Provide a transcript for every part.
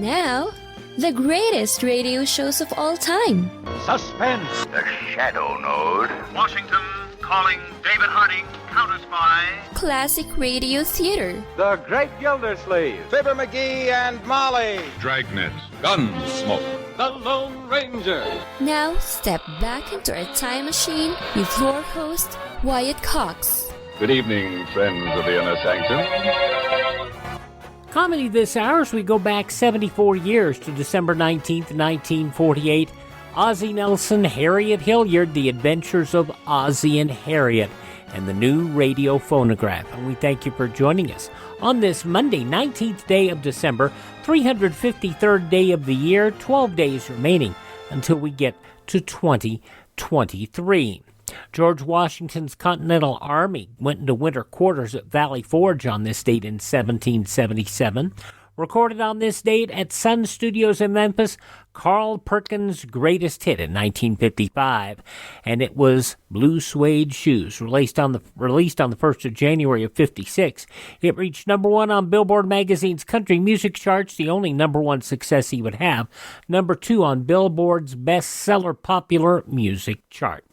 Now, the greatest radio shows of all time. Suspense. The Shadow Node. Washington calling David Harding, counter-spy. Classic radio theater. The Great Gildersleeve. Fibber McGee and Molly. Dragnet. Gunsmoke. The Lone Ranger. Now, step back into a time machine with your host, Wyatt Cox. Good evening, friends of the Inner Sanctum. Comedy this hour as we go back 74 years to December 19th, 1948. Ozzie Nelson, Harriet Hilliard, The Adventures of Ozzie and Harriet, and the new radio phonograph. And we thank you for joining us on this Monday, 19th day of December, 353rd day of the year, 12 days remaining until we get to 2023. George Washington's Continental Army went into winter quarters at Valley Forge on this date in 1777. Recorded on this date at Sun Studios in Memphis, Carl Perkins' greatest hit in 1955, and it was Blue Suede Shoes, released on the 1st of January of 56. It reached number one on Billboard magazine's country music charts, the only number one success he would have, number two on Billboard's bestseller popular music chart.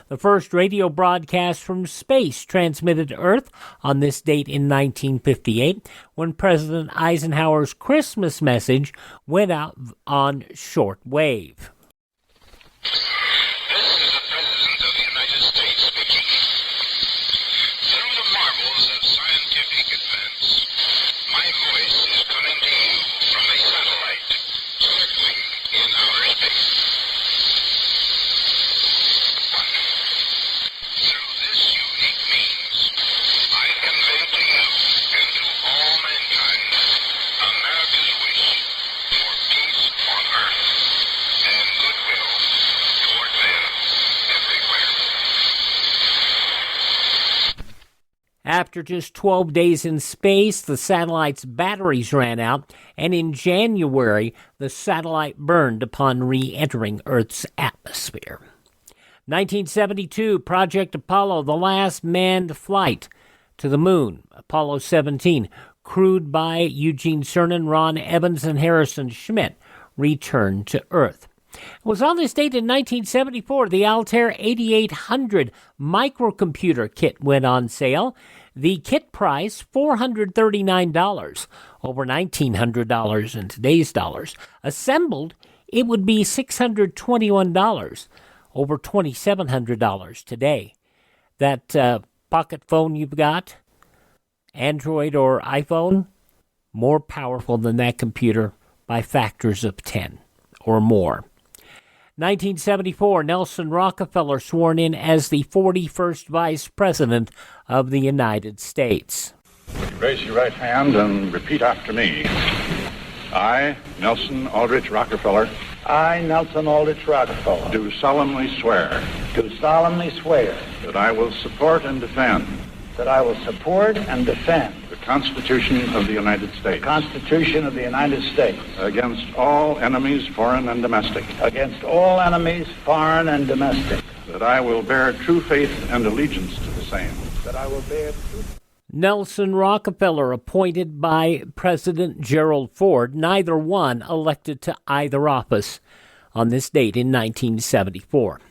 The first radio broadcast from space transmitted to Earth on this date in 1958 when President Eisenhower's Christmas message went out on shortwave. This is the President of the United States speaking. Through the marvels of scientific advance, my voice is coming to you from a satellite circling in outer space. Through this unique means, I convey to you and to all mankind America's wish for peace on earth and goodwill toward men everywhere. After just 12 days in space, the satellite's batteries ran out, and in January, the satellite burned upon re-entering Earth's atmosphere. 1972, Project Apollo, the last manned flight to the moon, Apollo 17, crewed by Eugene Cernan, Ron Evans, and Harrison Schmitt, returned to Earth. It was on this date in 1974 the Altair 8800 microcomputer kit went on sale. The kit price, $439, over $1,900 in today's dollars. Assembled, it would be $621. Over $2,700 today. That pocket phone you've got, Android or iPhone, more powerful than that computer by factors of 10 or more. 1974, Nelson Rockefeller sworn in as the 41st Vice President of the United States. Raise your right hand and repeat after me. I, Nelson Aldrich Rockefeller, I, Nelson Aldrich Rockefeller, do solemnly swear that I will support and defend the Constitution of the United States Constitution of the United States against all enemies, foreign and domestic, against all enemies, foreign and domestic, that I will bear true faith and allegiance to the same, that I will bear true. Nelson Rockefeller, appointed by President Gerald Ford, neither one elected to either office on this date in 1974.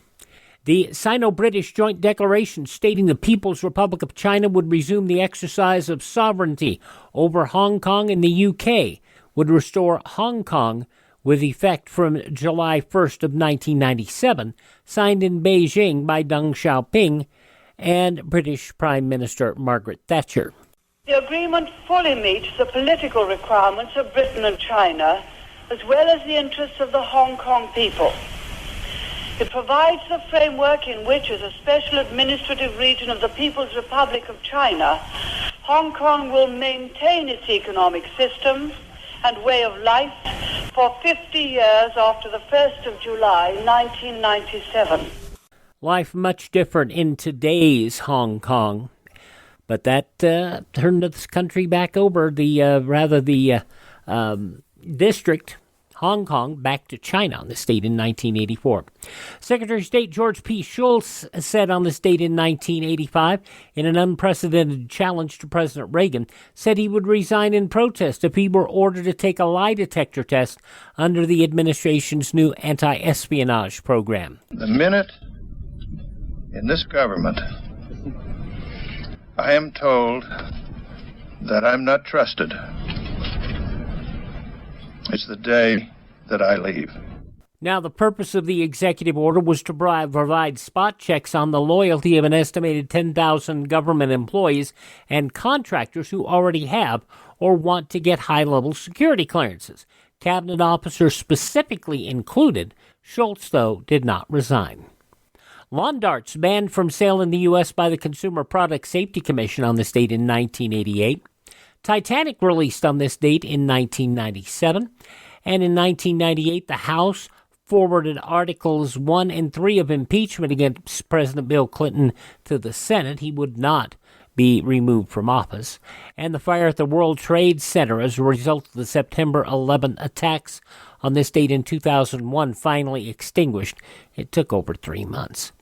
The Sino-British Joint Declaration stating the People's Republic of China would resume the exercise of sovereignty over Hong Kong and the UK would restore Hong Kong with effect from July 1st of 1997, signed in Beijing by Deng Xiaoping and British Prime Minister Margaret Thatcher. The agreement fully meets the political requirements of Britain and China, as well as the interests of the Hong Kong people. It provides the framework in which, as a special administrative region of the People's Republic of China, Hong Kong will maintain its economic system and way of life for 50 years after the 1st of July, 1997. Life much different in today's Hong Kong, but that turned this country back over. The district, Hong Kong back to China on this date in 1984. Secretary of State George P. Shultz said on this date in 1985, in an unprecedented challenge to President Reagan, said he would resign in protest if he were ordered to take a lie detector test under the administration's new anti-espionage program. The minute in this government I am told that I'm not trusted, it's the day that I leave. Now, the purpose of the executive order was to provide spot checks on the loyalty of an estimated 10,000 government employees and contractors who already have or want to get high-level security clearances. Cabinet officers specifically included. Schultz, though, did not resign. Lawn darts banned from sale in the U.S. by the Consumer Product Safety Commission on this date in 1988. Titanic released on this date in 1997. And in 1998, the House forwarded Articles 1 and 3 of impeachment against President Bill Clinton to the Senate. He would not be removed from office. And the fire at the World Trade Center as a result of the September 11 attacks on this date in 2001 finally extinguished. It took over 3 months.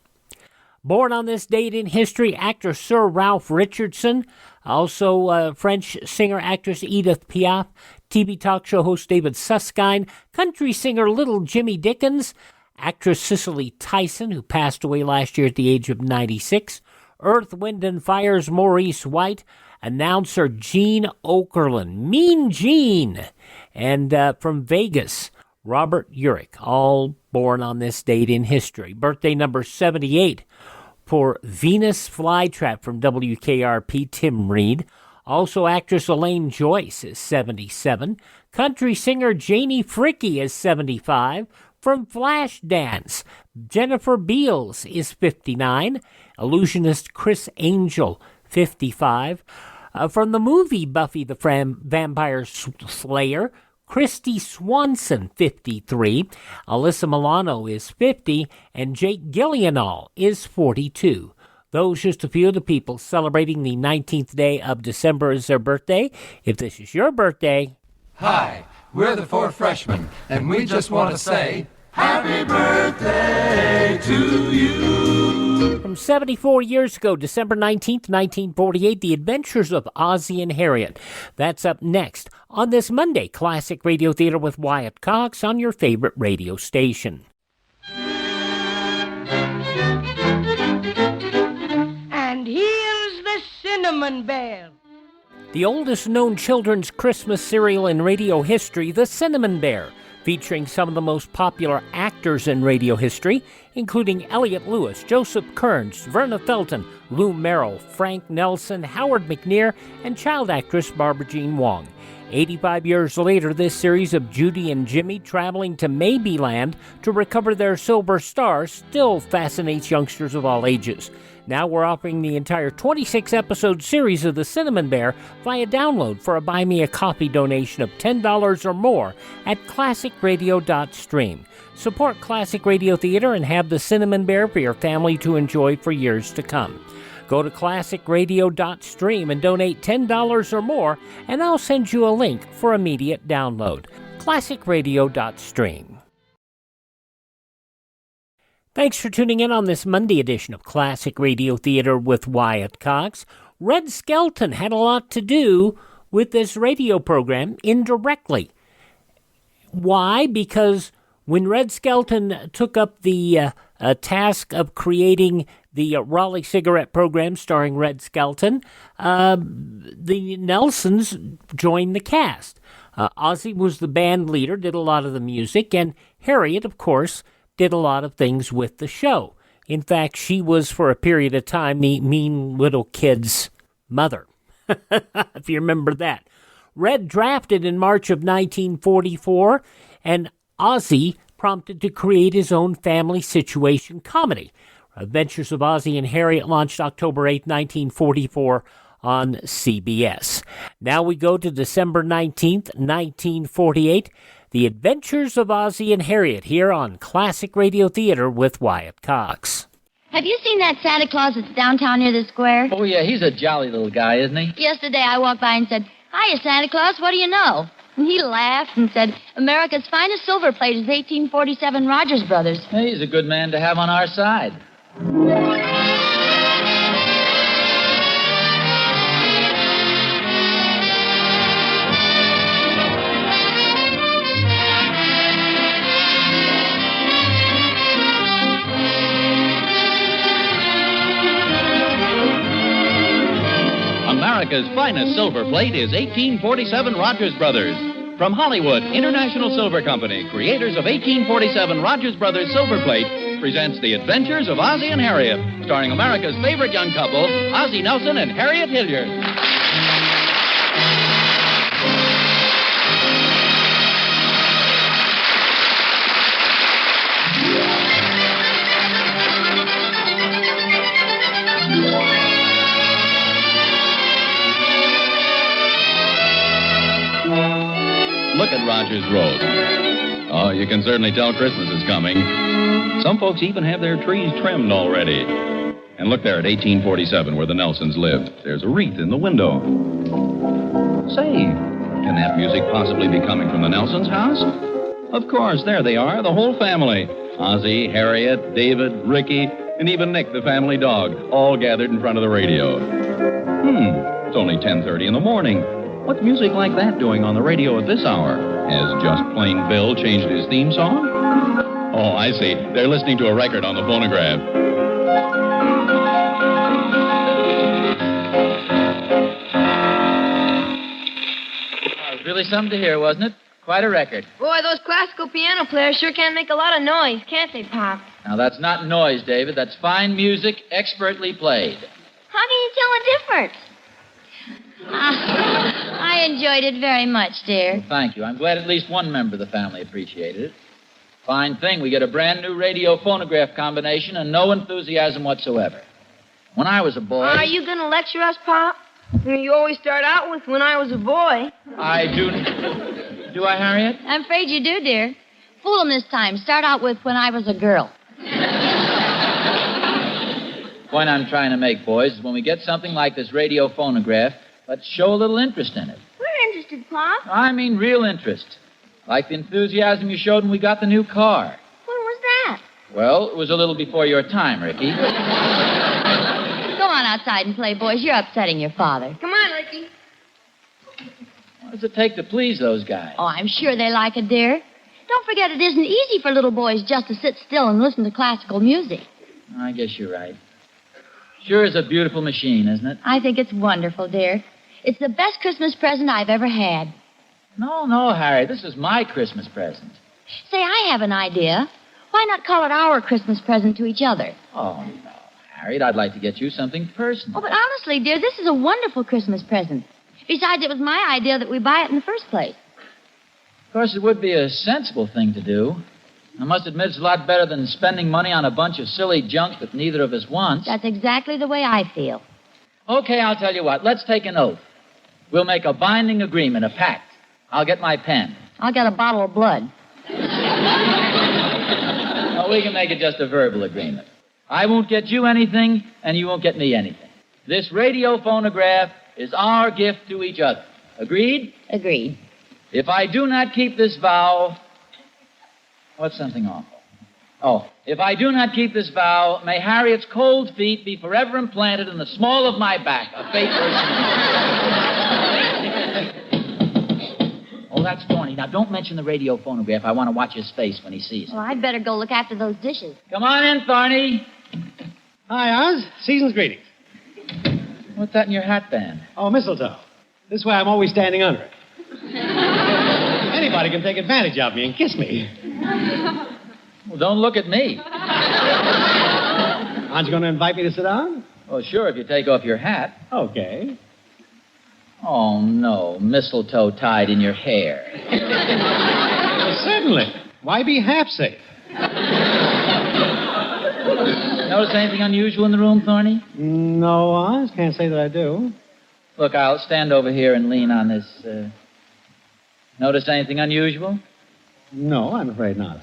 Born on this date in history, actor Sir Ralph Richardson, also French singer-actress Edith Piaf, TV talk show host David Susskind, country singer Little Jimmy Dickens, actress Cicely Tyson, who passed away last year at the age of 96, Earth, Wind, and Fire's Maurice White, announcer Gene Okerlund, Mean Gene, and from Vegas, Robert Urich, all born on this date in history. Birthday number 78 for Venus Flytrap from WKRP, Tim Reed. Also, actress Elaine Joyce is 77. Country singer Janie Fricke is 75. From Flashdance, Jennifer Beals is 59. Illusionist Chris Angel, 55. From the movie Buffy the Vampire Slayer, Christy Swanson, 53. Alyssa Milano is 50. And Jake Gyllenhaal is 42. Those just a few of the people celebrating the 19th day of December as their birthday. If this is your birthday... Hi, we're the Four Freshmen, and we just want to say, Happy birthday to you! From 74 years ago, December 19th, 1948, The Adventures of Ozzie and Harriet. That's up next on this Monday, Classic Radio Theater with Wyatt Cox on your favorite radio station. And here's the Cinnamon Bear. The oldest known children's Christmas cereal in radio history, The Cinnamon Bear, featuring some of the most popular actors in radio history, including Elliot Lewis, Joseph Kearns, Verna Felton, Lou Merrill, Frank Nelson, Howard McNear, and child actress Barbara Jean Wong. 85 years later, this series of Judy and Jimmy traveling to Maybeland to recover their silver star still fascinates youngsters of all ages. Now we're offering the entire 26-episode series of The Cinnamon Bear via download for a Buy Me a Coffee donation of $10 or more at classicradio.stream. Support Classic Radio Theater and have The Cinnamon Bear for your family to enjoy for years to come. Go to classicradio.stream and donate $10 or more, and I'll send you a link for immediate download. classicradio.stream. Thanks for tuning in on this Monday edition of Classic Radio Theater with Wyatt Cox. Red Skelton had a lot to do with this radio program indirectly. Why? Because when Red Skelton took up the task of creating the Raleigh cigarette program starring Red Skelton, the Nelsons joined the cast. Ozzie was the band leader, did a lot of the music, and Harriet, of course, did a lot of things with the show. In fact, she was, for a period of time, the mean little kid's mother, if you remember that. Red drafted in March of 1944, and Ozzie prompted to create his own family situation comedy. Adventures of Ozzie and Harriet launched October 8, 1944 on CBS. Now we go to December 19th, 1948, The Adventures of Ozzie and Harriet here on Classic Radio Theater with Wyatt Cox. Have you seen that Santa Claus that's downtown near the square? Oh, yeah, he's a jolly little guy, isn't he? Yesterday I walked by and said, Hiya, Santa Claus, what do you know? And he laughed and said, America's finest silver plate is 1847 Rogers Brothers. Hey, he's a good man to have on our side. America's finest silver plate is 1847 Rogers Brothers. From Hollywood, International Silver Company, creators of 1847 Rogers Brothers Silver Plate, presents The Adventures of Ozzie and Harriet, starring America's favorite young couple, Ozzie Nelson and Harriet Hilliard. Look at Rogers Road. Oh, you can certainly tell Christmas is coming. Some folks even have their trees trimmed already. And look there at 1847 where the Nelsons lived. There's a wreath in the window. Say, can that music possibly be coming from the Nelsons' house? Of course, there they are, the whole family. Ozzie, Harriet, David, Ricky, and even Nick, the family dog, all gathered in front of the radio. It's only 10:30 in the morning. What's music like that doing on the radio at this hour? Has Just Plain Bill changed his theme song? Oh, I see. They're listening to a record on the phonograph. Oh, it was really something to hear, wasn't it? Quite a record. Boy, those classical piano players sure can make a lot of noise, can't they, Pop? Now, that's not noise, David. That's fine music, expertly played. How can you tell the difference? I enjoyed it very much, dear. Well, thank you. I'm glad at least one member of the family appreciated it. Fine thing. We get a brand new radio phonograph combination and no enthusiasm whatsoever. When I was a boy... Are you going to lecture us, Pop? You always start out with when I was a boy. I do... Do I, Harriet? I'm afraid you do, dear. Fool 'em this time. Start out with when I was a girl. The point I'm trying to make, boys, is when we get something like this radio phonograph, let's show a little interest in it. We're interested, Pop. I mean real interest. Like the enthusiasm you showed when we got the new car. When was that? Well, it was a little before your time, Ricky. Go on outside and play, boys. You're upsetting your father. Come on, Ricky. What does it take to please those guys? Oh, I'm sure they like it, dear. Don't forget it isn't easy for little boys just to sit still and listen to classical music. I guess you're right. Sure is a beautiful machine, isn't it? I think it's wonderful, dear. It's the best Christmas present I've ever had. No, Harry. This is my Christmas present. Say, I have an idea. Why not call it our Christmas present to each other? Oh, no, Harriet. I'd like to get you something personal. Oh, but honestly, dear, this is a wonderful Christmas present. Besides, it was my idea that we buy it in the first place. Of course, it would be a sensible thing to do. I must admit it's a lot better than spending money on a bunch of silly junk that neither of us wants. That's exactly the way I feel. Okay, I'll tell you what. Let's take an oath. We'll make a binding agreement, a pact. I'll get my pen. I'll get a bottle of blood. No, we can make it just a verbal agreement. I won't get you anything, and you won't get me anything. This radio phonograph is our gift to each other. Agreed? Agreed. If I do not keep this vow... What's something awful? Oh, if I do not keep this vow, may Harriet's cold feet be forever implanted in the small of my back, a fate worse. Oh, that's Thorny. Now, don't mention the radio phonograph. I want to watch his face when he sees it. Well, I'd better go look after those dishes. Come on in, Thorny. Hi, Oz. Season's greetings. What's that in your hat band? Oh, mistletoe. This way I'm always standing under it. Anybody can take advantage of me and kiss me. Well, don't look at me. Aren't you going to invite me to sit down? Well, sure, if you take off your hat. Okay. Oh, no. Mistletoe tied in your hair. Well, certainly. Why be half safe? Notice anything unusual in the room, Thorny? No, Oz. Can't say that I do. Look, I'll stand over here and lean on this. Notice anything unusual? No, I'm afraid not.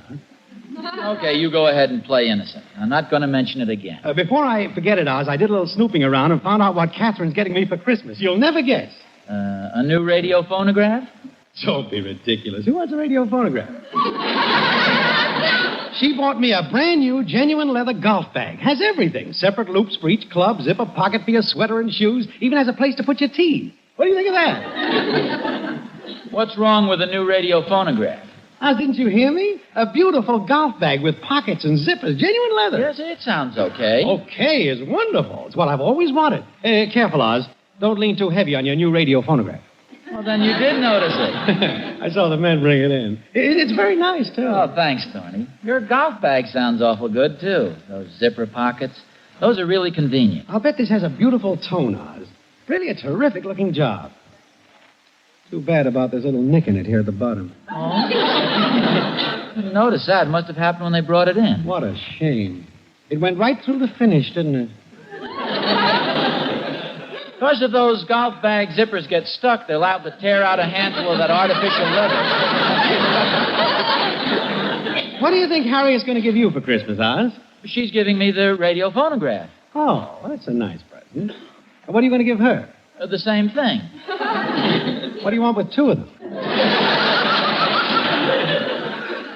Okay, you go ahead and play innocent. I'm not going to mention it again. Before I forget it, Oz, I did a little snooping around and found out what Catherine's getting me for Christmas. You'll never guess. A new radio phonograph? Don't be ridiculous. Who wants a radio phonograph? She bought me a brand new, genuine leather golf bag. Has everything. Separate loops for each club, zipper pocket for your sweater and shoes, even has a place to put your teeth. What do you think of that? What's wrong with a new radio phonograph? Didn't you hear me? A beautiful golf bag with pockets and zippers, genuine leather. Yes, it sounds okay. Okay is wonderful. It's what I've always wanted. Careful, Oz. Don't lean too heavy on your new radio phonograph. Well, then you did notice it. I saw the men bring it in. It's very nice, too. Oh, thanks, Tony. Your golf bag sounds awful good, too. Those zipper pockets. Those are really convenient. I'll bet this has a beautiful tone, Oz. Really a terrific-looking job. Too bad about this little nick in it here at the bottom. Oh? Didn't notice that. It must have happened when they brought it in. What a shame. It went right through the finish, didn't it? Of course, if those golf bag zippers get stuck, they're liable to tear out a handful of that artificial leather. What do you think Harriet's going to give you for Christmas, Oz? She's giving me the radio phonograph. Oh, well, that's a nice present. And what are you going to give her? The same thing. What do you want with two of them?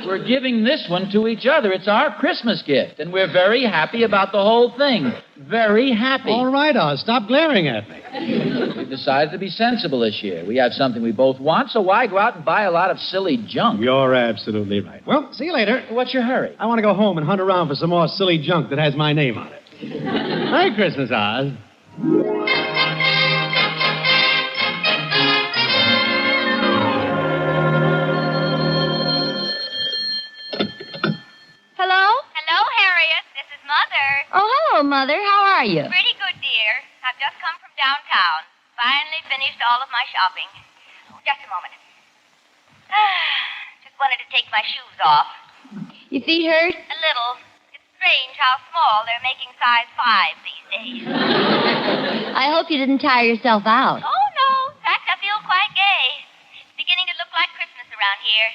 We're giving this one to each other. It's our Christmas gift, and we're very happy about the whole thing. Very happy. All right, Oz, stop glaring at me. We've decided to be sensible this year. We have something we both want, so why go out and buy a lot of silly junk? You're absolutely right. Well, see you later. What's your hurry? I want to go home and hunt around for some more silly junk that has my name on it. Merry Christmas, Oz. Hello? Hello, Harriet. This is Mother. Oh, hello, Mother. How are you? Pretty good, dear. I've just come from downtown. Finally finished all of my shopping. Just a moment. Just wanted to take my shoes off. Your feet hurt? A little. It's strange how small they're making size 5 these days. I hope you didn't tire yourself out. Oh, no. In fact, I feel quite gay. It's beginning to look like Christmas around here.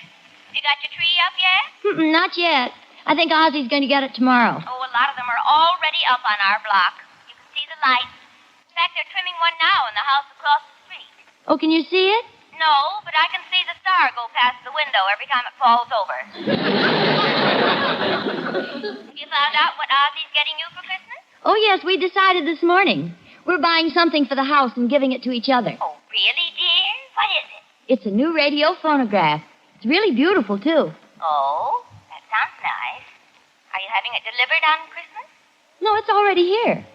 You got your tree up yet? Not yet. I think Ozzie's going to get it tomorrow. Oh, a lot of them are already up on our block. You can see the lights. In fact, they're trimming one now in the house across the street. Oh, can you see it? No, but I can see the star go past the window every time it falls over. You found out what Ozzie's getting you for Christmas? Oh, yes, we decided this morning. We're buying something for the house and giving it to each other. Oh, really, dear? What is it? It's a new radio phonograph. It's really beautiful, too. Oh, that sounds nice. Are you having it delivered on Christmas? No, it's already here.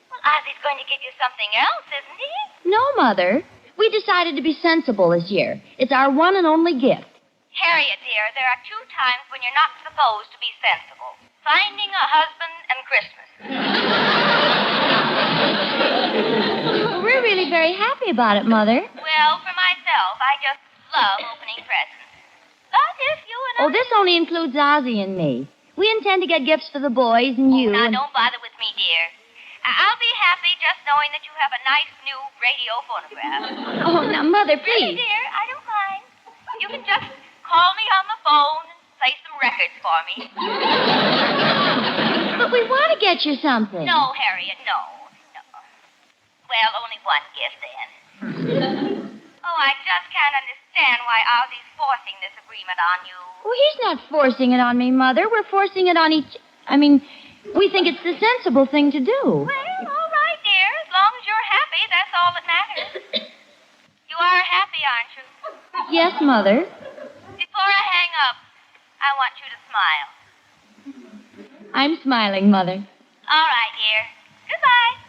Well, Ozzie's going to give you something else, isn't he? No, Mother. We decided to be sensible this year. It's our one and only gift. Harriet, dear, there are 2 times when you're not supposed to be sensible. Finding a husband and Christmas. Well, we're really very happy about it, Mother. Well, for myself, I just love opening presents. But if you and I... Oh, this only includes Ozzie and me. We intend to get gifts for the boys and you. Now, don't bother with me, dear. I'll be happy just knowing that you have a nice new radio phonograph. Oh, now, Mother, Really, please. dear, I don't mind. You can just call me on the phone and play some records for me. But we want to get you something. No, Harriet, no. Well, only one gift, then. Oh, I just can't understand why Ozzie's forcing this agreement on you. Well, he's not forcing it on me, Mother. We're forcing it on each... we think it's the sensible thing to do. Well, all right, dear. As long as you're happy, that's all that matters. You are happy, aren't you? Yes, Mother. Before I hang up, I want you to smile. I'm smiling, Mother. All right, dear. Goodbye.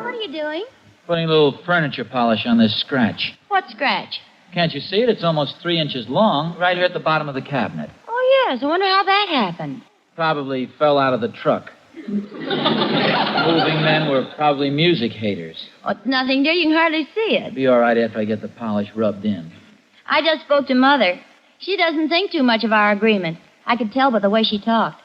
What are you doing? Putting a little furniture polish on this scratch. What scratch? Can't you see it? It's almost 3 inches long, right here at the bottom of the cabinet. Oh, yes. I wonder how that happened. Probably fell out of the truck. Moving men were probably music haters. Oh, it's nothing, dear. You can hardly see it. Be all right after I get the polish rubbed in. I just spoke to Mother. She doesn't think too much of our agreement. I could tell by the way she talked.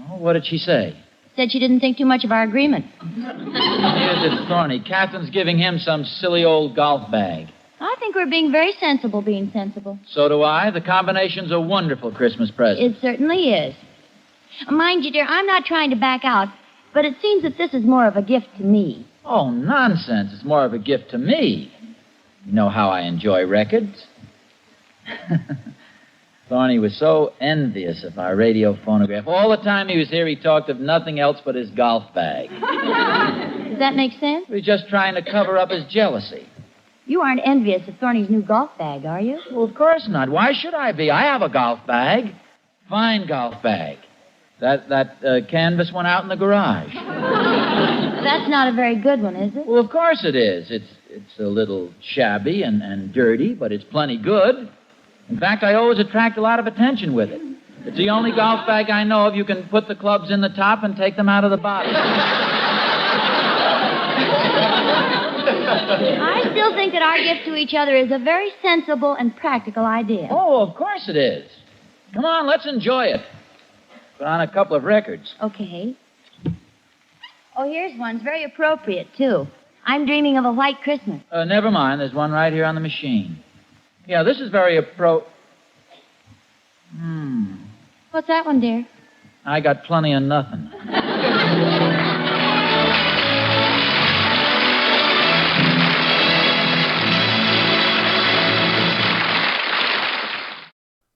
Oh, what did she say? Said she didn't think too much of our agreement. Neither did Thorny. Catherine's giving him some silly old golf bag. I think we're being very sensible being sensible. So do I. The combination's a wonderful Christmas present. It certainly is. Mind you, dear, I'm not trying to back out. but it seems that this is more of a gift to me. Oh, nonsense. It's more of a gift to me. You know how I enjoy records. Thorny was so envious of our radio phonograph. All the time he was here, he talked of nothing else but his golf bag. Does that make sense? He was just trying to cover up his jealousy. You aren't envious of Thorny's new golf bag, are you? Well, of course not. Why should I be? I have a golf bag. Fine golf bag. That canvas one out in the garage. That's not a very good one, is it? Well, of course it is. It's a little shabby and dirty, but it's plenty good. In fact, I always attract a lot of attention with it. It's the only golf bag I know of you can put the clubs in the top and take them out of the bottom. I still think that our gift to each other is a very sensible and practical idea. Oh, of course it is. Come on, let's enjoy it. Put on a couple of records. Okay. Oh, here's one. It's very appropriate, too. I'm dreaming of a white Christmas. Never mind. There's one right here on the machine. Yeah, this is very What's that one, dear? I got plenty of nothing.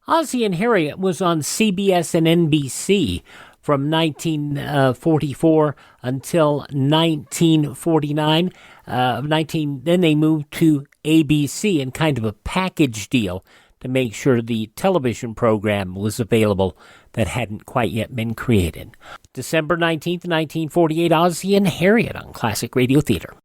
Ozzie and Harriet was on CBS and NBC from 1944 until 1949. Then they moved to ABC in kind of a package deal to make sure the television program was available that hadn't quite yet been created. December 19th, 1948, Ozzie and Harriet on Classic Radio Theater.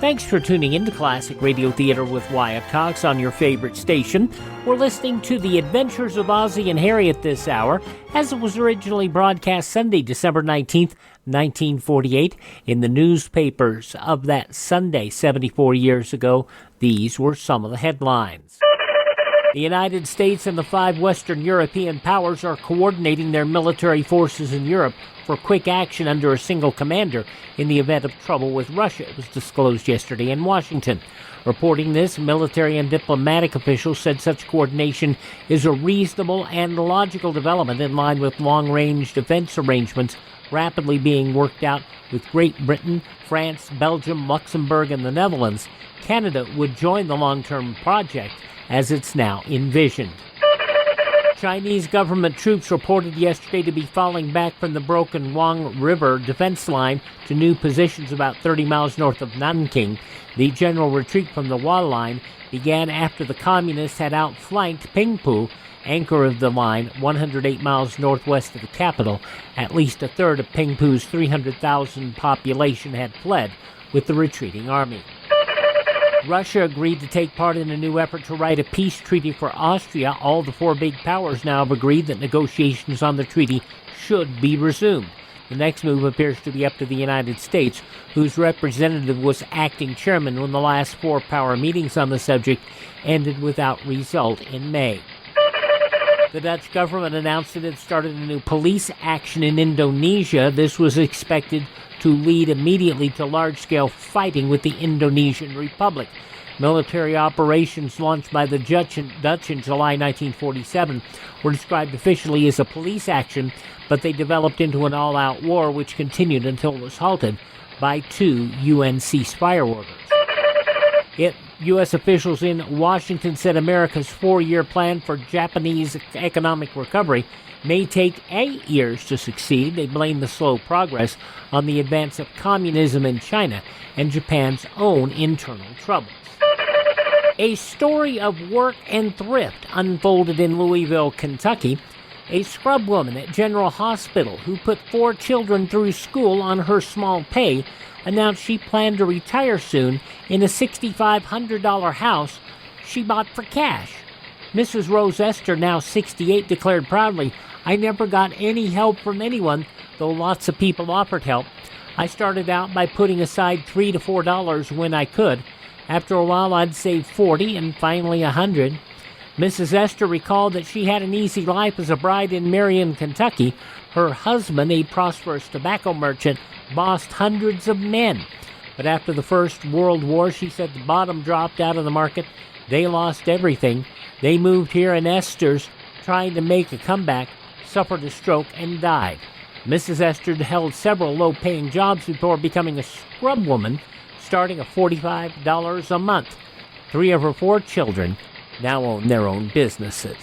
Thanks for tuning in to Classic Radio Theater with Wyatt Cox on your favorite station. We're listening to The Adventures of Ozzie and Harriet this hour, as it was originally broadcast Sunday, December 19th, 1948. In the newspapers of that Sunday, 74 years ago, these were some of the headlines. The United States and the 5 Western European powers are coordinating their military forces in Europe for quick action under a single commander in the event of trouble with Russia. It was disclosed yesterday in Washington. Reporting this, military and diplomatic officials said such coordination is a reasonable and logical development in line with long-range defense arrangements rapidly being worked out with Great Britain, France, Belgium, Luxembourg, and the Netherlands. Canada would join the long-term project as it's now envisioned. Chinese government troops reported yesterday to be falling back from the broken Wang River defense line to new positions about 30 miles north of Nanking. The general retreat from the wall line began after the communists had outflanked Pingpu, anchor of the line, 108 miles northwest of the capital. At least a third of Pingpu's 300,000 population had fled with the retreating army. Russia agreed to take part in a new effort to write a peace treaty for Austria. All the 4 big powers now have agreed that negotiations on the treaty should be resumed. The next move appears to be up to the United States, whose representative was acting chairman when the last 4 power meetings on the subject ended without result in May. The Dutch government announced it had started a new police action in Indonesia. This was expected to lead immediately to large-scale fighting with the Indonesian Republic. Military operations launched by the Dutch in July 1947 were described officially as a police action, but they developed into an all-out war which continued until it was halted by 2 UN ceasefire orders. U.S. officials in Washington said America's 4-year plan for Japanese economic recovery may take 8 years to succeed. They blame the slow progress on the advance of communism in China and Japan's own internal troubles. A story of work and thrift unfolded in Louisville, Kentucky. A scrub woman at General Hospital who put 4 children through school on her small pay announced she planned to retire soon in a $6,500 house she bought for cash. Mrs. Rose Esther, now 68, declared proudly, "I never got any help from anyone, though lots of people offered help. I started out by putting aside $3 to $4 when I could. After a while, I'd save $40 and finally $100. Mrs. Esther recalled that she had an easy life as a bride in Marion, Kentucky. Her husband, a prosperous tobacco merchant, bossed hundreds of men. But after the First World War, she said the bottom dropped out of the market. They lost everything. They moved here, and Esther's trying to make a comeback, suffered a stroke, and died. Mrs. Esther held several low-paying jobs before becoming a scrub woman, starting at $45 a month. 3 of her 4 children now own their own businesses.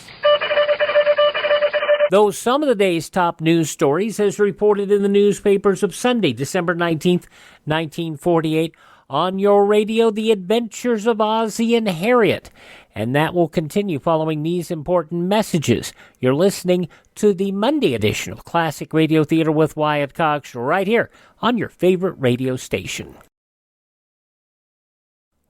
Those some of the day's top news stories as reported in the newspapers of Sunday, December 19th, 1948, on your radio, The Adventures of Ozzie and Harriet. And that will continue following these important messages. You're listening to the Monday edition of Classic Radio Theater with Wyatt Cox right here on your favorite radio station.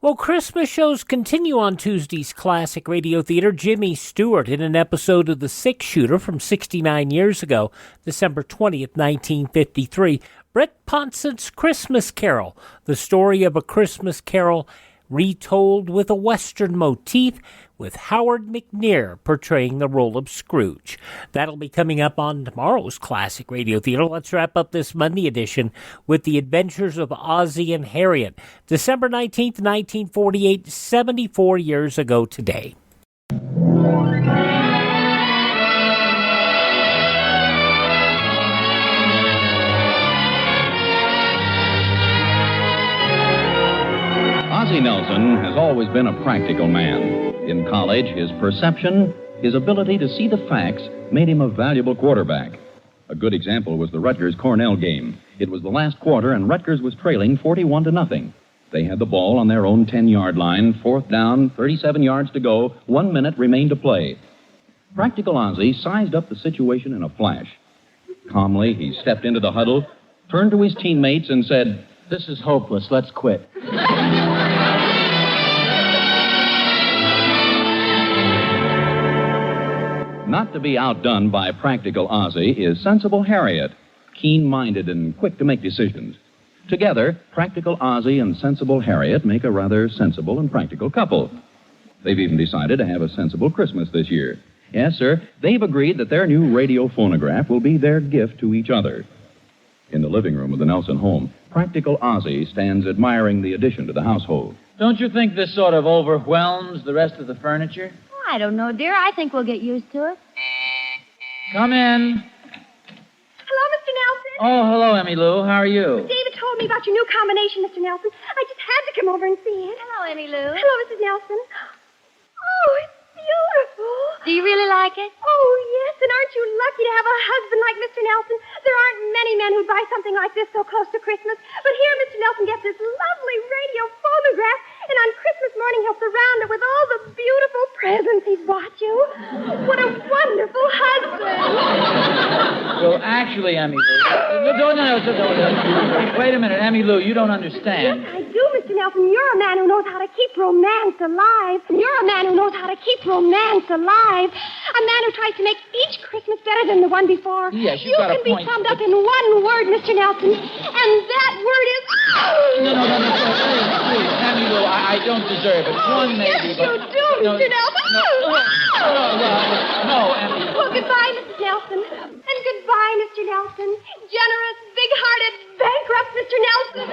Well, Christmas shows continue on Tuesday's Classic Radio Theater. Jimmy Stewart in an episode of The Six Shooter from 69 years ago, December 20th, 1953. Brett Ponson's Christmas Carol, the story of a Christmas Carol retold with a Western motif, with Howard McNear portraying the role of Scrooge. That'll be coming up on tomorrow's Classic Radio Theater. Let's wrap up this Monday edition with The Adventures of Ozzie and Harriet, December 19th, 1948, 74 years ago today. Ozzie Nelson has always been a practical man. In college, his perception, his ability to see the facts, made him a valuable quarterback. A good example was the Rutgers-Cornell game. It was the last quarter, and Rutgers was trailing 41-0. They had the ball on their own 10-yard line, 4th down, 37 yards to go, 1 minute remained to play. Practical Ozzie sized up the situation in a flash. Calmly, he stepped into the huddle, turned to his teammates, and said, "This is hopeless. Let's quit." Not to be outdone by practical Ozzie is sensible Harriet, keen-minded and quick to make decisions. Together, practical Ozzie and sensible Harriet make a rather sensible and practical couple. They've even decided to have a sensible Christmas this year. Yes, sir, they've agreed that their new radio phonograph will be their gift to each other. In the living room of the Nelson home, practical Ozzie stands admiring the addition to the household. Don't you think this sort of overwhelms the rest of the furniture? I don't know, dear. I think we'll get used to it. Come in. Hello, Mr. Nelson. Oh, hello, Emmy Lou. How are you? David told me about your new combination, Mr. Nelson. I just had to come over and see it. Hello, Emmy Lou. Hello, Mrs. Nelson. Oh, it's beautiful. Do you really like it? Oh, yes, and aren't you lucky to have a husband like Mr. Nelson? There aren't many men who'd buy something like this so close to Christmas. But here Mr. Nelson gets this lovely radio phonograph, and on Christmas morning he'll surround it with all the beautiful presents he's bought you. What a wonderful husband. Well, actually, Emmy Lou... No. Wait a minute, Emmy Lou, you don't understand. Yes, I do, Mr. Nelson. You're a man who knows how to keep romance alive. You're a man who knows how to keep romance alive. A man who tries to make each Christmas better than the one before. Yes, you've got a point. You can be summed up in one word, Mr. Nelson, and that word is... No, please, Emmy Lou, I don't deserve it. One maybe, yes, you do, Mr. Nelson. No, Emmy. Well, goodbye, Mrs. Nelson. And goodbye, Mr. Nelson. Generous, big-hearted, bankrupt Mr. Nelson.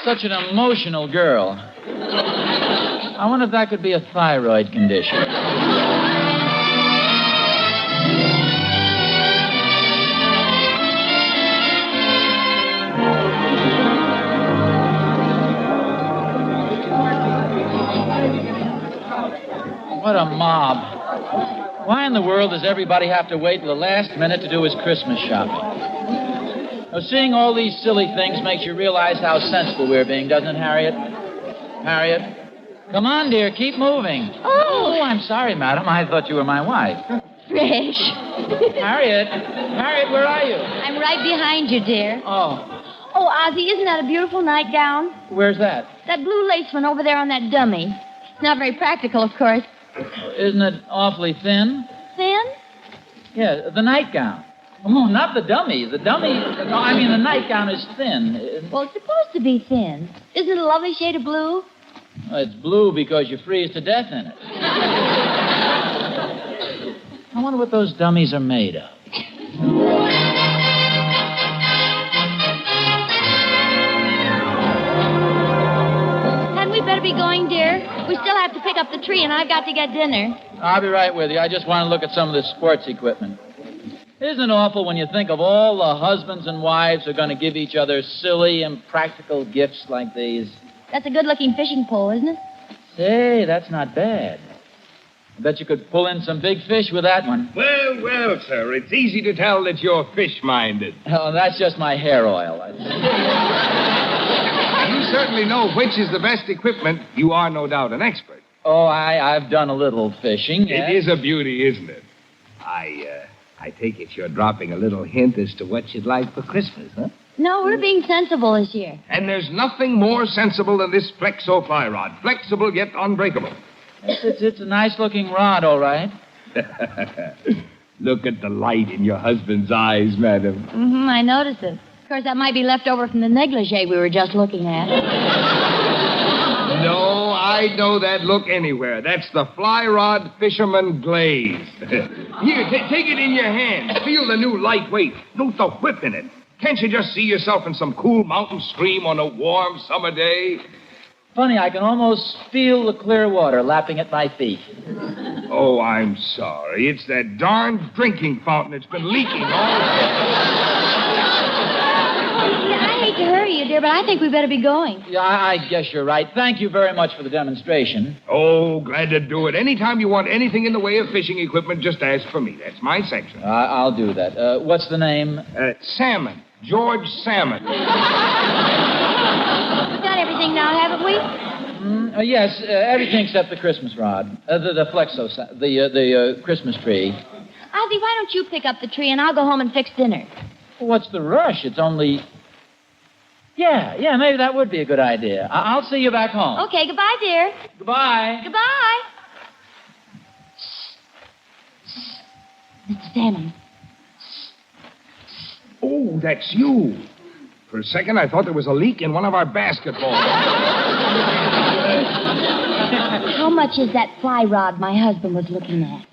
Such an emotional girl. I wonder if that could be a thyroid condition. What a mob. Why in the world does everybody have to wait till the last minute to do his Christmas shopping? Now, seeing all these silly things makes you realize how sensible we're being, doesn't it, Harriet? Harriet? Come on, dear, keep moving. Oh, I'm sorry, madam. I thought you were my wife. Fresh. Harriet, where are you? I'm right behind you, dear. Oh, Ozzie, isn't that a beautiful nightgown? where's that? That blue lace one over there on that dummy. It's not very practical, of course. Isn't it awfully thin? Thin? Yeah, the nightgown. Oh, not the dummy. The nightgown is thin. Well, it's supposed to be thin. Isn't it a lovely shade of blue? Well, it's blue because you freeze to death in it. I wonder what those dummies are made of. Hadn't we better be going, dear? We still have to pick up the tree, and I've got to get dinner. I'll be right with you. I just want to look at some of this sports equipment. Isn't it awful when you think of all the husbands and wives who are going to give each other silly, impractical gifts like these? That's a good-looking fishing pole, isn't it? Say, that's not bad. I bet you could pull in some big fish with that one. Well, well, sir, it's easy to tell that you're fish-minded. Oh, that's just my hair oil. You certainly know which is the best equipment. You are no doubt an expert. Oh, I've done a little fishing. Yes. It is a beauty, isn't it? I take it you're dropping a little hint as to what you'd like for Christmas, huh? No, we're being sensible this year. And there's nothing more sensible than this Flexo fly rod. Flexible yet unbreakable. It's a nice-looking rod, all right. Look at the light in your husband's eyes, madam. Mm-hmm, I noticed it. Of course, that might be left over from the negligee we were just looking at. No, I'd know that look anywhere. That's the fly rod fisherman glaze. Here, take it in your hand. Feel the new lightweight. Note the whip in it. Can't you just see yourself in some cool mountain stream on a warm summer day? Funny, I can almost feel the clear water lapping at my feet. Oh, I'm sorry. It's that darn drinking fountain that's been leaking all day. I hate to hurry you, dear, but I think we better be going. Yeah, I guess you're right. Thank you very much for the demonstration. Oh, glad to do it. Anytime you want anything in the way of fishing equipment, just ask for me. That's my section. I'll do that. What's the name? Salmon. George Salmon. We got everything now, haven't we? Yes, everything except the Christmas rod. The Flexo, the Christmas tree. Ozzie, why don't you pick up the tree and I'll go home and fix dinner? Well, what's the rush? It's only... Yeah, maybe that would be a good idea. I'll see you back home. Okay, goodbye, dear. Goodbye. Goodbye. Mr. Salmon. Oh, that's you. For a second, I thought there was a leak in one of our basketballs. How much is that fly rod my husband was looking at?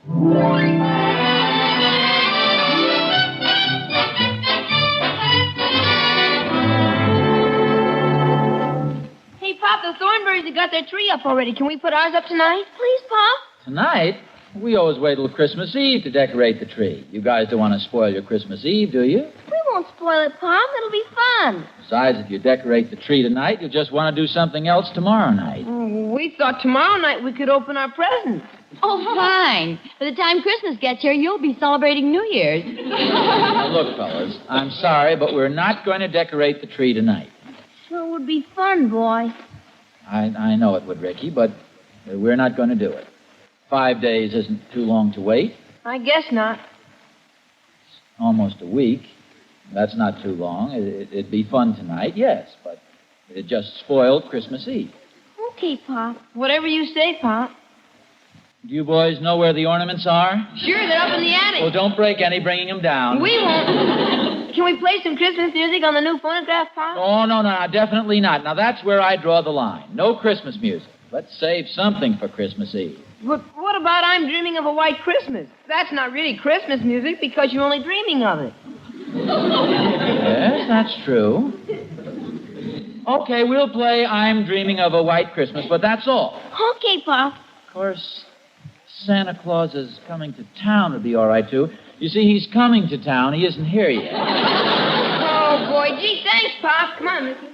Hey, Pop, the Thornberrys have got their tree up already. Can we put ours up tonight? Please, Pop. Tonight? We always wait till Christmas Eve to decorate the tree. You guys don't want to spoil your Christmas Eve, do you? We won't spoil it, Pop. It'll be fun. Besides, if you decorate the tree tonight, you'll just want to do something else tomorrow night. We thought tomorrow night we could open our presents. Oh, fine. By the time Christmas gets here, you'll be celebrating New Year's. Now, look, fellas, I'm sorry, but we're not going to decorate the tree tonight. Sure would be fun, boy. I know it would, Ricky, but we're not going to do it. 5 days isn't too long to wait. I guess not. Almost a week. That's not too long. It'd be fun tonight, yes, but it just spoiled Christmas Eve. Okay, Pop. Whatever you say, Pop. Do you boys know where the ornaments are? Sure, they're up in the attic. Well, don't break any bringing them down. We won't. Can we play some Christmas music on the new phonograph, Pop? Oh, no, definitely not. Now, that's where I draw the line. No Christmas music. Let's save something for Christmas Eve. But what about I'm Dreaming of a White Christmas? That's not really Christmas music because you're only dreaming of it. Yes, that's true. Okay, we'll play I'm Dreaming of a White Christmas, but that's all. Okay, Pop. Of course, Santa Claus is coming to town would be all right, too. You see, he's coming to town. He isn't here yet. Oh, boy. Gee, thanks, Pop. Come on, Ricky.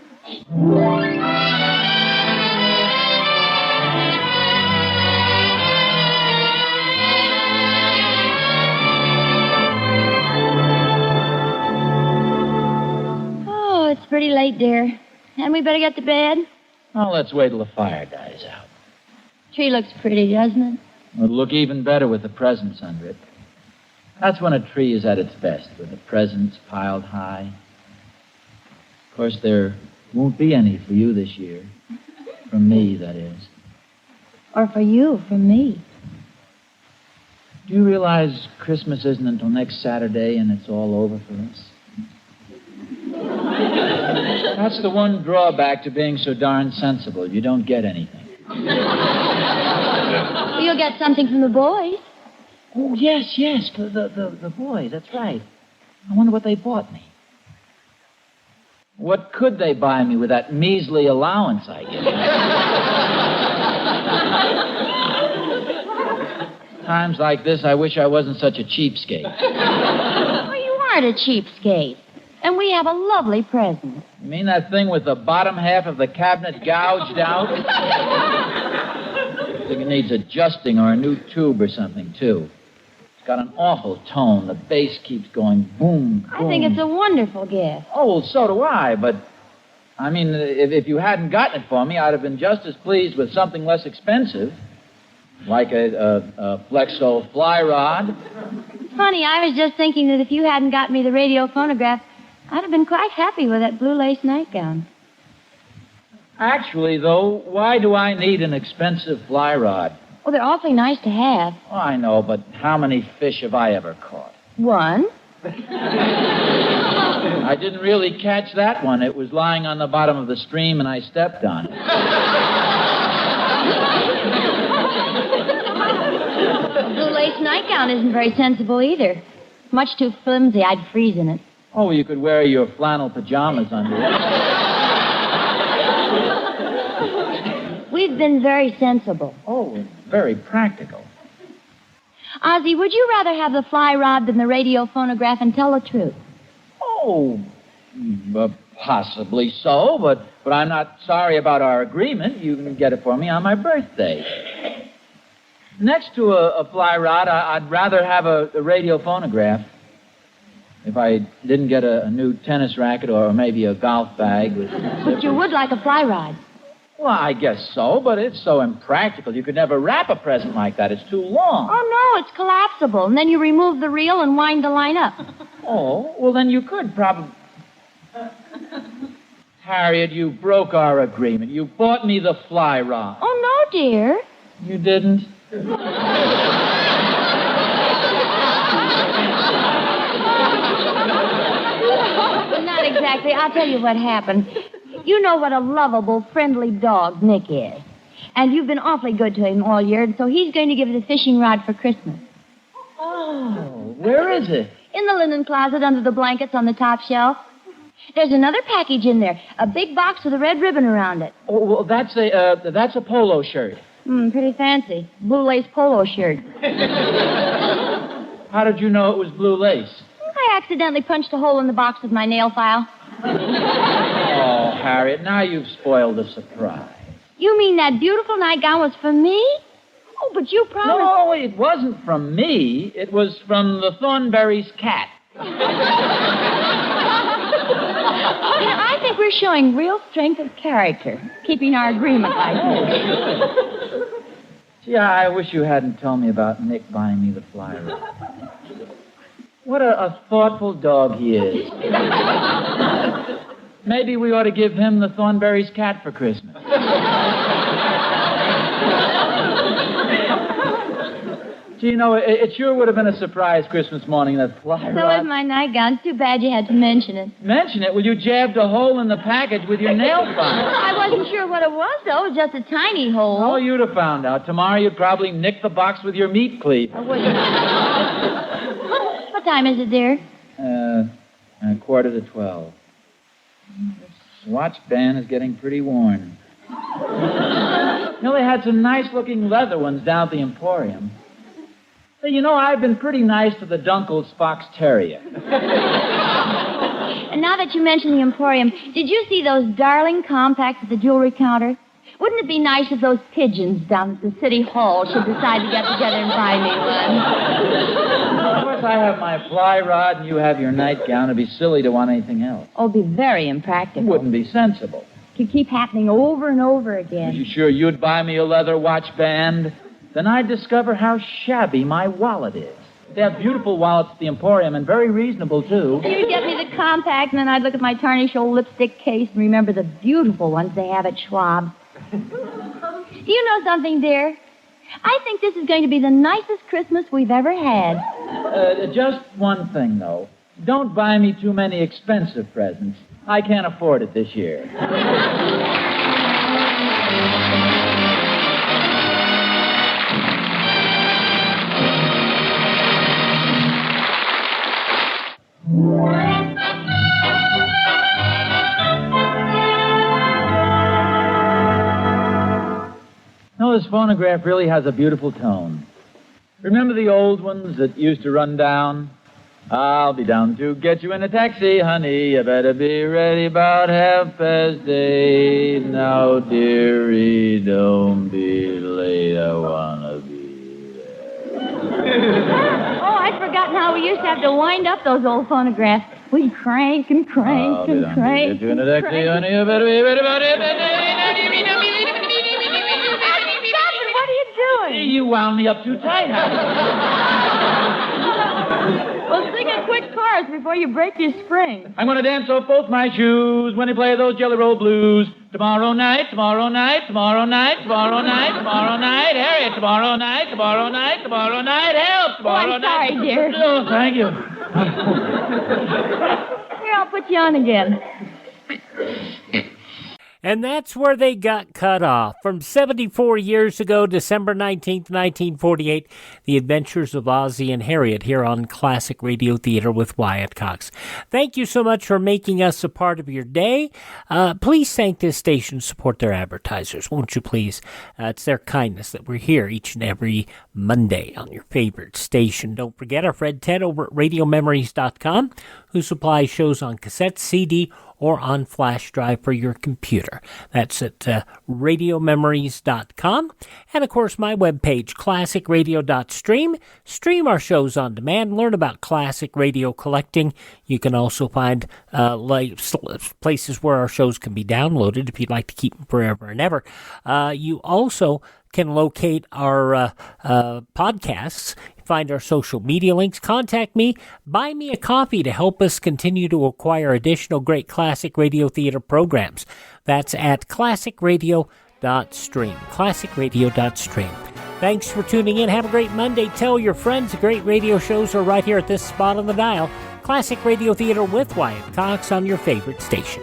Oh, it's pretty late, dear. Hadn't we better get to bed? Well, let's wait till the fire dies out. Tree looks pretty, doesn't it? It'll look even better with the presents under it. That's when a tree is at its best, with the presents piled high. Of course, there won't be any for you this year. From me, that is. Or for you, from me. Do you realize Christmas isn't until next Saturday and it's all over for us? That's the one drawback to being so darn sensible. You don't get anything. Well, you'll get something from the boys. Oh, yes, the boys, that's right. I wonder what they bought me. What could they buy me with that measly allowance I get? Times like this, I wish I wasn't such a cheapskate. Well, you aren't a cheapskate. And we have a lovely present. You mean that thing with the bottom half of the cabinet gouged out? I think it needs adjusting or a new tube or something, too. It's got an awful tone. The bass keeps going boom, boom. I think it's a wonderful gift. Oh, well, so do I, but... I mean, if you hadn't gotten it for me, I'd have been just as pleased with something less expensive. Like a Flexo fly rod. Funny, I was just thinking that if you hadn't got me the radio phonograph, I'd have been quite happy with that blue lace nightgown. Actually, though, why do I need an expensive fly rod? Well, they're awfully nice to have. Oh, I know, but how many fish have I ever caught? One. I didn't really catch that one. It was lying on the bottom of the stream, and I stepped on it. The blue lace nightgown isn't very sensible either. Much too flimsy. I'd freeze in it. Oh, you could wear your flannel pajamas under it. We've been very sensible. Oh, very practical. Ozzie, would you rather have the fly rod than the radio phonograph, and tell the truth? Oh, possibly so, but I'm not sorry about our agreement. You can get it for me on my birthday. Next to a fly rod, I'd rather have a radio phonograph. If I didn't get a new tennis racket or maybe a golf bag. But you would like a fly rod. Well, I guess so, but it's so impractical. You could never wrap a present like that. It's too long. Oh, no, it's collapsible. And then you remove the reel and wind the line up. Oh, well, then you could probably... Harriet, you broke our agreement. You bought me the fly rod. Oh, no, dear. You didn't? Not exactly. I'll tell you what happened. You know what a lovable, friendly dog Nick is. And you've been awfully good to him all year, and so he's going to give us a fishing rod for Christmas. Oh, where is it? In the linen closet under the blankets on the top shelf. There's another package in there, a big box with a red ribbon around it. Oh, well, that's a polo shirt. Pretty fancy. Blue lace polo shirt. How did you know it was blue lace? I accidentally punched a hole in the box with my nail file. Oh, Harriet, now you've spoiled the surprise. You mean that beautiful nightgown was for me? Oh, but you promised... No, it wasn't from me. It was from the Thornberry's cat. I think we're showing real strength of character, keeping our agreement like this. Gee, I wish you hadn't told me about Nick buying me the fly rod. What a thoughtful dog he is. Maybe we ought to give him the Thornberry's cat for Christmas. Gee, you know, it sure would have been a surprise Christmas morning, that fly rod. So was my nightgown. Too bad you had to mention it. Mention it? Well, you jabbed a hole in the package with your nail file. I wasn't sure what it was, though. It was just a tiny hole. Oh, you'd have found out. Tomorrow you'd probably nick the box with your meat cleave. I wouldn't. What time is it, dear? 11:45. This watch band is getting pretty worn. You know, they had some nice-looking leather ones down at the Emporium. Hey, you know, I've been pretty nice to the Dunkel's Fox Terrier. And now that you mention the Emporium, did you see those darling compacts at the jewelry counter? Wouldn't it be nice if those pigeons down at the city hall should decide to get together and buy me one? Of course, I have my fly rod and you have your nightgown. It'd be silly to want anything else. Oh, it'd be very impractical. It wouldn't be sensible. It could keep happening over and over again. Are you sure you'd buy me a leather watch band? Then I'd discover how shabby my wallet is. They have beautiful wallets at the Emporium, and very reasonable, too. You'd get me the compact, and then I'd look at my tarnished old lipstick case and remember the beautiful ones they have at Schwab's. Do you know something, dear? I think this is going to be the nicest Christmas we've ever had. Just one thing, though. Don't buy me too many expensive presents. I can't afford it this year. No, this phonograph really has a beautiful tone. Remember the old ones that used to run down? I'll be down to get you in a taxi, honey. You better be ready about 8:30. Now, dearie, don't be late. I wanna be there. Oh, I'd forgotten how we used to have to wind up those old phonographs. We'd crank and crank I'll be and down crank. to get you in a taxi, honey. You better be ready about 8:30. What are you doing? You wound me up too tight, honey. Well, sing a quick chorus before you break your spring. I'm going to dance off both my shoes when they play those Jelly Roll blues. Tomorrow night, tomorrow night, tomorrow night, tomorrow night, tomorrow night, Harriet, tomorrow night, tomorrow night, tomorrow night, help, tomorrow night. I'm sorry, dear. Oh, thank you. Here, I'll put you on again. And that's where they got cut off. From 74 years ago, December 19th, 1948, The Adventures of Ozzie and Harriet here on Classic Radio Theater with Wyatt Cox. Thank you so much for making us a part of your day. Please thank this station, support their advertisers, won't you please? It's their kindness that we're here each and every Monday on your favorite station. Don't forget our friend Ted over at RadioMemories.com, who supplies shows on cassette, CD, or on flash drive for your computer. That's at radiomemories.com. And, of course, my webpage, classicradio.stream. Stream our shows on demand. Learn about classic radio collecting. You can also find places where our shows can be downloaded if you'd like to keep them forever and ever. You also can locate our podcasts, find our social media links, contact me, buy me a coffee to help us continue to acquire additional great classic radio theater programs. That's at classicradio.stream. Classicradio.stream. Thanks for tuning in. Have a great Monday. Tell your friends the great radio shows are right here at this spot on the dial. Classic Radio Theater with Wyatt Cox on your favorite station.